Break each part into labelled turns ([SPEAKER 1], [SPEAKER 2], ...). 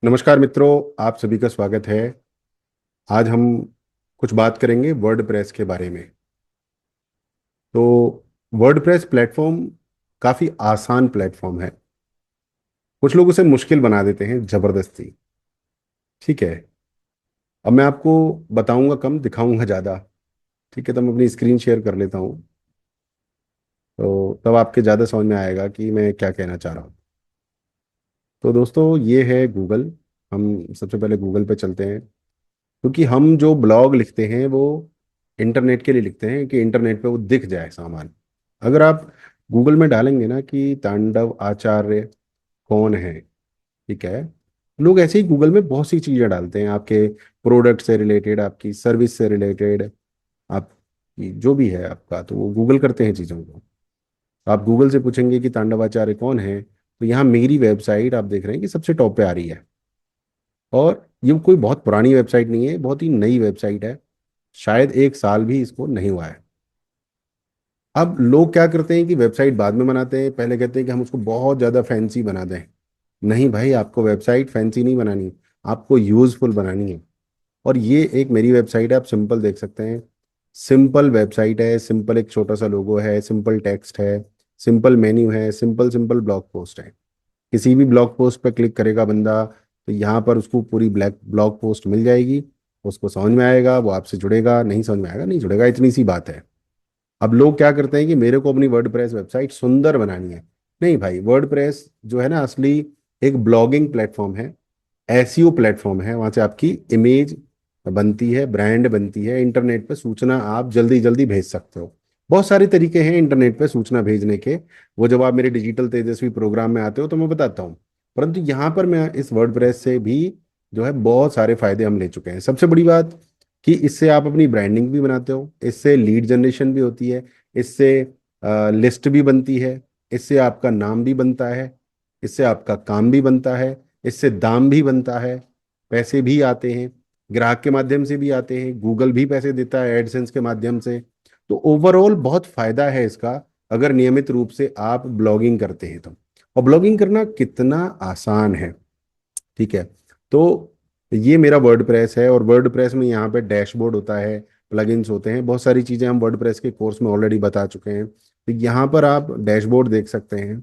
[SPEAKER 1] नमस्कार मित्रों, आप सभी का स्वागत है। आज हम कुछ बात करेंगे वर्डप्रेस के बारे में। तो वर्डप्रेस प्लेटफॉर्म काफ़ी आसान प्लेटफॉर्म है। कुछ लोग उसे मुश्किल बना देते हैं ज़बरदस्ती। ठीक है। अब मैं आपको बताऊंगा कम, दिखाऊंगा ज़्यादा। ठीक है, तो मैं अपनी स्क्रीन शेयर कर लेता हूँ। तो तब आपके ज़्यादा समझ में आएगा कि मैं क्या कहना चाह रहा हूँ। तो दोस्तों, ये है गूगल। हम सबसे पहले गूगल पे चलते हैं, क्योंकि हम जो ब्लॉग लिखते हैं वो इंटरनेट के लिए लिखते हैं कि इंटरनेट पे वो दिख जाए सामान। अगर आप गूगल में डालेंगे ना कि तांडव आचार्य कौन है, ठीक है, लोग ऐसे ही गूगल में बहुत सी चीज़ें डालते हैं, आपके प्रोडक्ट से रिलेटेड, आपकी सर्विस से रिलेटेड, आपकी जो भी है आपका, तो वो गूगल करते हैं चीज़ों को। आप गूगल से पूछेंगे कि तांडव आचार्य कौन है, तो यहाँ मेरी वेबसाइट आप देख रहे हैं कि सबसे टॉप पे आ रही है। और ये कोई बहुत पुरानी वेबसाइट नहीं है, बहुत ही नई वेबसाइट है। शायद एक साल भी इसको नहीं हुआ है। अब लोग क्या करते हैं कि वेबसाइट बाद में बनाते हैं, पहले कहते हैं कि हम उसको बहुत ज़्यादा फैंसी बना दें। नहीं भाई, आपको वेबसाइट फैंसी नहीं बनानी, आपको यूजफुल बनानी है। और ये एक मेरी वेबसाइट है, आप सिंपल देख सकते हैं। सिंपल वेबसाइट है, सिंपल एक छोटा सा लोगो है, सिंपल टेक्स्ट है, सिंपल मेन्यू है, सिंपल सिंपल ब्लॉग पोस्ट है। किसी भी ब्लॉग पोस्ट पर क्लिक करेगा बंदा, तो यहाँ पर उसको पूरी ब्लैक ब्लॉग पोस्ट मिल जाएगी। उसको समझ में आएगा, वो आपसे जुड़ेगा, नहीं समझ में आएगा नहीं जुड़ेगा, इतनी सी बात है। अब लोग क्या करते हैं कि मेरे को अपनी वर्डप्रेस वेबसाइट सुंदर बनानी है। नहीं भाई, वर्डप्रेस जो है ना, असली एक ब्लॉगिंग प्लेटफॉर्म है, एसईओ प्लेटफॉर्म है। वहां से आपकी इमेज बनती है, ब्रांड बनती है, इंटरनेट पे सूचना आप जल्दी जल्दी भेज सकते हो। बहुत सारे तरीके हैं इंटरनेट पे सूचना भेजने के। वो जब आप मेरे डिजिटल तेजस्वी प्रोग्राम में आते हो तो मैं बताता हूँ। परंतु यहाँ पर मैं इस वर्डप्रेस से भी जो है बहुत सारे फायदे हम ले चुके हैं। सबसे बड़ी बात कि इससे आप अपनी ब्रांडिंग भी बनाते हो, इससे लीड जनरेशन भी होती है, इससे लिस्ट भी बनती है, इससे आपका नाम भी बनता है, इससे आपका काम भी बनता है, इससे दाम भी बनता है, पैसे भी आते हैं, ग्राहक के माध्यम से भी आते हैं, गूगल भी पैसे देता है एडसेंस के माध्यम से। तो ओवरऑल बहुत फायदा है इसका, अगर नियमित रूप से आप ब्लॉगिंग करते हैं तो। और ब्लॉगिंग करना कितना आसान है, ठीक है। तो ये मेरा वर्डप्रेस है, और वर्डप्रेस में यहाँ पे डैशबोर्ड होता है, प्लगइन्स होते हैं, बहुत सारी चीज़ें हम वर्डप्रेस के कोर्स में ऑलरेडी बता चुके हैं। तो यहाँ पर आप डैशबोर्ड देख सकते हैं,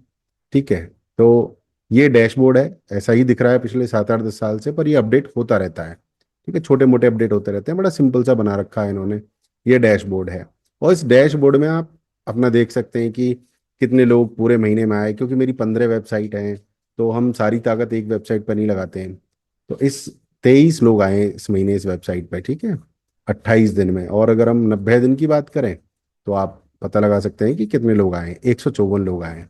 [SPEAKER 1] ठीक है। तो ये डैशबोर्ड है, ऐसा ही दिख रहा है पिछले 7 8 10 साल से, पर ये अपडेट होता रहता है। ठीक है, छोटे मोटे अपडेट होते रहते हैं, बड़ा सिंपल सा बना रखा है इन्होंने। ये डैशबोर्ड है, और इस डैशबोर्ड में आप अपना देख सकते हैं कि कितने लोग पूरे महीने में आए, क्योंकि मेरी 15 वेबसाइट हैं, तो हम सारी ताकत एक वेबसाइट पर नहीं लगाते हैं। तो इस 23 लोग आए इस महीने इस वेबसाइट पे, ठीक है, 28 दिन में। और अगर हम 90 दिन की बात करें तो आप पता लगा सकते हैं कि कितने लोग आए, 154 लोग आए।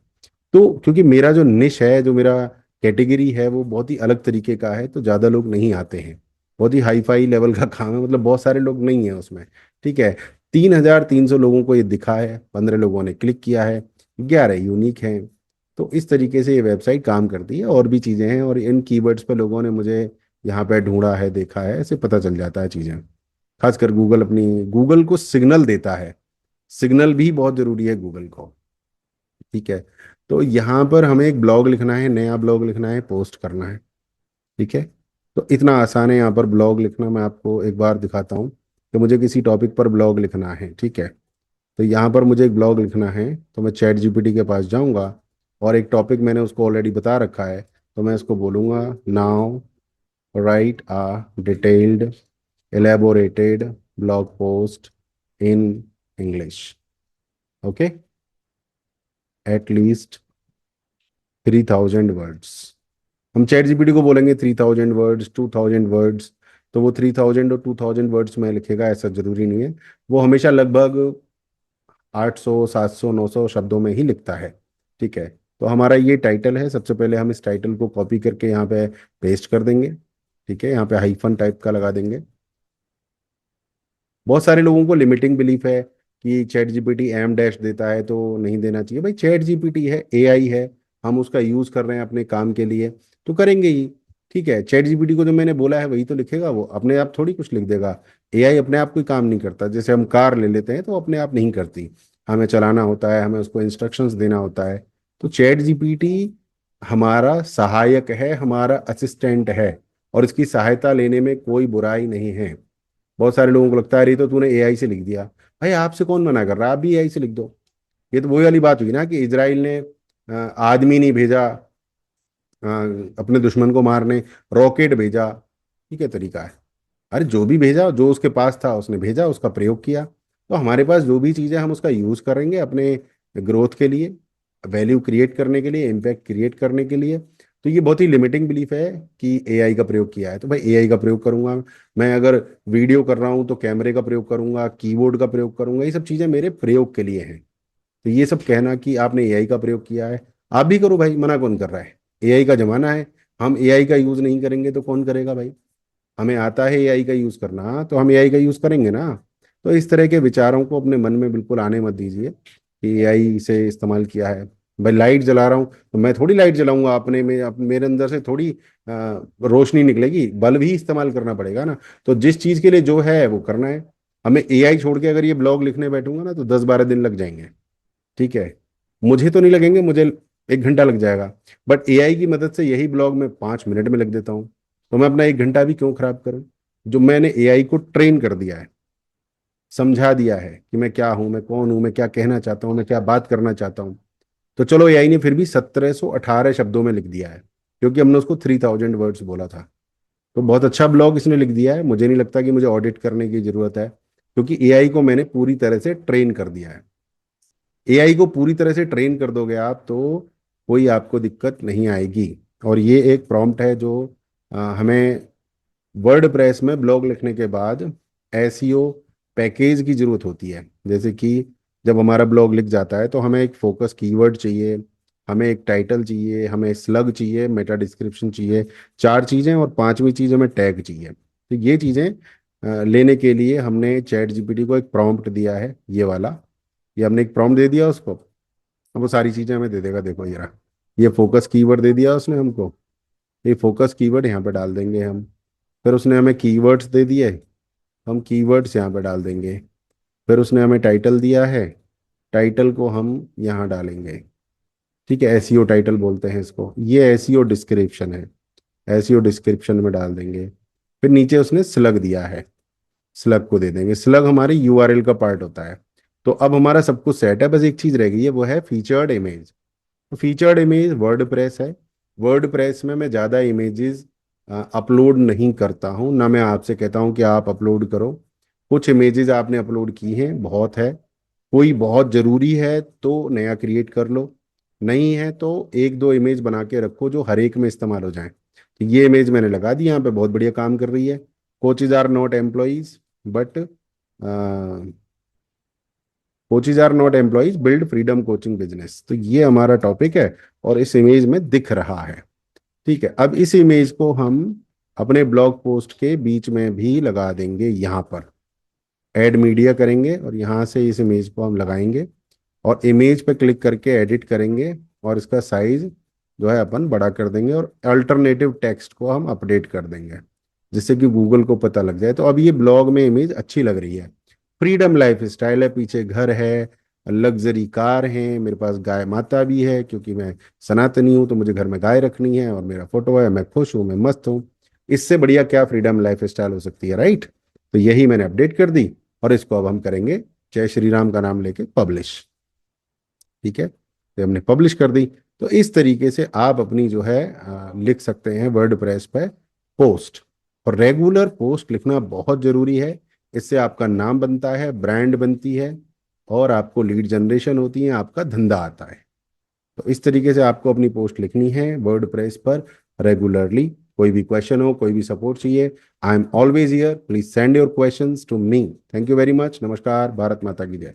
[SPEAKER 1] तो क्योंकि मेरा जो निश है, जो मेरा कैटेगरी है, वो बहुत ही अलग तरीके का है, तो ज़्यादा लोग नहीं आते हैं। बहुत ही हाई फाई लेवल का काम है, मतलब बहुत सारे लोग नहीं हैं उसमें। ठीक है, 3,300 लोगों को ये दिखा है, 15 लोगों ने क्लिक किया है, 11 यूनिक हैं। तो इस तरीके से ये वेबसाइट काम करती है। और भी चीज़ें हैं, और इन कीवर्ड्स पे लोगों ने मुझे यहाँ पे ढूंढा है, देखा है, ऐसे पता चल जाता है चीज़ें। खासकर गूगल, अपनी गूगल को सिग्नल देता है। सिग्नल भी बहुत ज़रूरी है गूगल को, ठीक है। तो यहाँ पर हमें एक ब्लॉग लिखना है, नया ब्लॉग लिखना है, पोस्ट करना है, ठीक है। तो इतना आसान है यहाँ पर ब्लॉग लिखना। मैं आपको एक बार दिखाता हूँ कि मुझे किसी टॉपिक पर ब्लॉग लिखना है, ठीक है। तो यहाँ पर मुझे एक ब्लॉग लिखना है, तो मैं चैट जीपीटी के पास जाऊँगा, और एक टॉपिक मैंने उसको ऑलरेडी बता रखा है, तो मैं उसको बोलूँगा, now write a detailed elaborated blog post in English, okay, at least 3,000 words. हम चैट जीपीटी को बोलेंगे 3,000 वर्ड्स, 2,000 वर्ड्स, तो वो 3,000 और 2,000 वर्ड्स में लिखेगा, ऐसा जरूरी नहीं है। वो हमेशा लगभग 800 700 900 शब्दों में ही लिखता है, ठीक है। तो हमारा ये टाइटल है, सबसे पहले हम इस टाइटल को कॉपी करके यहाँ पे पेस्ट कर देंगे, ठीक है, यहाँ पे हाइफन टाइप का लगा देंगे। बहुत सारे लोगों को लिमिटिंग बिलीफ है कि चैट जीपीटी एम डैश देता है, तो नहीं देना चाहिए। भाई, चैट जीपीटी है, एआई है, हम उसका यूज कर रहे हैं अपने काम के लिए, तो करेंगे ही। ठीक है, चैट जीपीटी को जो मैंने बोला है वही तो लिखेगा, वो अपने आप थोड़ी कुछ लिख देगा। एआई अपने आप कोई काम नहीं करता। जैसे हम कार ले लेते हैं तो वो अपने आप नहीं करती, हमें चलाना होता है, हमें उसको इंस्ट्रक्शंस देना होता है। तो चैट जीपीटी हमारा सहायक है, हमारा असिस्टेंट है, और इसकी सहायता लेने में कोई बुराई नहीं है। बहुत सारे लोगों को लगता है अरे तो तूने एआई से लिख दिया। भाई आपसे कौन मना कर रहा है, आप भी एआई से लिख दो। ये तो वही वाली बात हुई ना कि इजराइल ने आदमी नहीं भेजा अपने दुश्मन को मारने, रॉकेट भेजा। ठीक है, तरीका है। अरे जो भी भेजा, जो उसके पास था उसने भेजा, उसका प्रयोग किया। तो हमारे पास जो भी चीज़ है हम उसका यूज़ करेंगे अपने ग्रोथ के लिए, वैल्यू क्रिएट करने के लिए, इम्पैक्ट क्रिएट करने के लिए। तो ये बहुत ही लिमिटिंग बिलीफ है कि एआई का प्रयोग किया है तो भाई एआई का प्रयोग करूंगा। मैं अगर वीडियो कर रहा हूँ तो कैमरे का प्रयोग करूंगा, कीबोर्ड का प्रयोग करूंगा, ये सब चीज़ें मेरे प्रयोग के लिए हैं। तो ये सब कहना कि आपने एआई का प्रयोग किया है, आप भी करो भाई, मना कौन कर रहा है। एआई का जमाना है, हम एआई का यूज़ नहीं करेंगे तो कौन करेगा भाई। हमें आता है एआई का यूज़ करना तो हम एआई का यूज़ करेंगे ना। तो इस तरह के विचारों को अपने मन में बिल्कुल आने मत दीजिए कि एआई से इस्तेमाल किया है। भाई लाइट जला रहा हूँ तो मैं थोड़ी लाइट जलाऊंगा, अपने में मेरे अंदर से थोड़ी रोशनी निकलेगी, बल्ब ही इस्तेमाल करना पड़ेगा ना। तो जिस चीज़ के लिए जो है वो करना है। हमें एआई छोड़ के अगर ये ब्लॉग लिखने बैठूंगा ना तो 10-12 दिन लग जाएंगे। ठीक है, मुझे तो नहीं लगेंगे, मुझे 1 घंटा लग जाएगा। बट एआई की मदद से यही ब्लॉग मैं 5 मिनट में लिख देता हूँ। तो मैं अपना 1 घंटा भी क्यों खराब करूँ, जो मैंने एआई को ट्रेन कर दिया है, समझा दिया है कि मैं क्या हूँ, मैं कौन हूँ, मैं क्या कहना चाहता हूँ, मैं क्या बात करना चाहता हूँ। तो चलो एआई ने फिर भी 1718 शब्दों में लिख दिया है, क्योंकि हमने उसको 3000 वर्ड्स बोला था। तो बहुत अच्छा ब्लॉग इसने लिख दिया है, मुझे नहीं लगता कि मुझे ऑडिट करने की जरूरत है, क्योंकि एआई को मैंने पूरी तरह से ट्रेन कर दिया है। एआई को पूरी तरह से ट्रेन कर दोगे आप तो कोई आपको दिक्कत नहीं आएगी। और ये एक प्रॉम्प्ट है जो हमें वर्ड प्रेस में ब्लॉग लिखने के बाद एसईओ पैकेज की जरूरत होती है। जैसे कि जब हमारा ब्लॉग लिख जाता है तो हमें एक फोकस कीवर्ड चाहिए, हमें एक टाइटल चाहिए, हमें स्लग चाहिए, मेटा डिस्क्रिप्शन चाहिए। 4 चीज़ें, और 5वीं चीज़ हमें टैग चाहिए। तो ये चीज़ें लेने के लिए हमने चैट जीपीटी को एक प्रॉम्प्ट दिया है, ये वाला। ये हमने एक प्रॉम्प्ट दे दिया उसको, अब वो सारी चीज़ें हमें दे देगा। देखो ये रहा, ये फोकस कीवर्ड दे दिया उसने हमको। ये फोकस कीवर्ड यहाँ पे डाल देंगे हम। फिर उसने हमें कीवर्ड्स दे दिए, हम कीवर्ड्स यहाँ पे डाल देंगे। फिर उसने हमें टाइटल दिया है, टाइटल को हम यहाँ डालेंगे। ठीक है, एसईओ टाइटल बोलते हैं इसको, ये एसईओ डिस्क्रिप्शन है, एसईओ डिस्क्रिप्शन में डाल देंगे। फिर नीचे उसने स्लग दिया है, स्लग को दे देंगे। स्लग हमारे यूआरएल का पार्ट होता है। तो अब हमारा सब कुछ सेट है, बस एक चीज़ रह गई है, वो है फीचर्ड इमेज। तो फीचर्ड इमेज वर्ड प्रेस है। वर्ड प्रेस में मैं ज़्यादा इमेजेस अपलोड नहीं करता हूँ, ना मैं आपसे कहता हूँ कि आप अपलोड करो। कुछ इमेजेस आपने अपलोड की हैं, बहुत है। कोई बहुत ज़रूरी है तो नया क्रिएट कर लो, नहीं है तो 1-2 इमेज बना के रखो जो हर एक में इस्तेमाल हो जाए। तो ये इमेज मैंने लगा दी यहाँ पे, बहुत बढ़िया काम कर रही है। Coaches are not employees but coaches are not employees build freedom coaching business, तो ये हमारा टॉपिक है और इस इमेज में दिख रहा है। ठीक है, अब इस इमेज को हम अपने ब्लॉग पोस्ट के बीच में भी लगा देंगे, यहाँ पर ऐड मीडिया करेंगे और यहाँ से इस इमेज को हम लगाएंगे और इमेज पे क्लिक करके एडिट करेंगे और इसका साइज जो है अपन बड़ा कर देंगे और अल्टरनेटिव टेक्स्ट को हम अपडेट कर देंगे, जिससे कि गूगल को पता लग जाए। तो अब ये ब्लॉग में इमेज अच्छी लग रही है। फ्रीडम लाइफ स्टाइल है, पीछे घर है, लग्जरी कार है, मेरे पास गाय माता भी है, क्योंकि मैं सनातनी हूँ तो मुझे घर में गाय रखनी है, और मेरा फोटो है, मैं खुश हूँ, मैं मस्त हूँ। इससे बढ़िया क्या फ्रीडम लाइफ स्टाइल हो सकती है, राइट। तो यही मैंने अपडेट कर दी और इसको अब हम करेंगे जय श्री राम का नाम लेके पब्लिश। ठीक है, तो हमने पब्लिश कर दी। तो इस तरीके से आप अपनी जो है लिख सकते हैं वर्ड प्रेस पे पोस्ट। और रेगुलर पोस्ट लिखना बहुत जरूरी है, इससे आपका नाम बनता है, ब्रांड बनती है, और आपको लीड जनरेशन होती है, आपका धंधा आता है। तो इस तरीके से आपको अपनी पोस्ट लिखनी है वर्ड प्रेस पर रेगुलरली। कोई भी क्वेश्चन हो, कोई भी सपोर्ट चाहिए, I am always here, please send your questions to me. Thank you very much, नमस्कार, भारत माता की जय।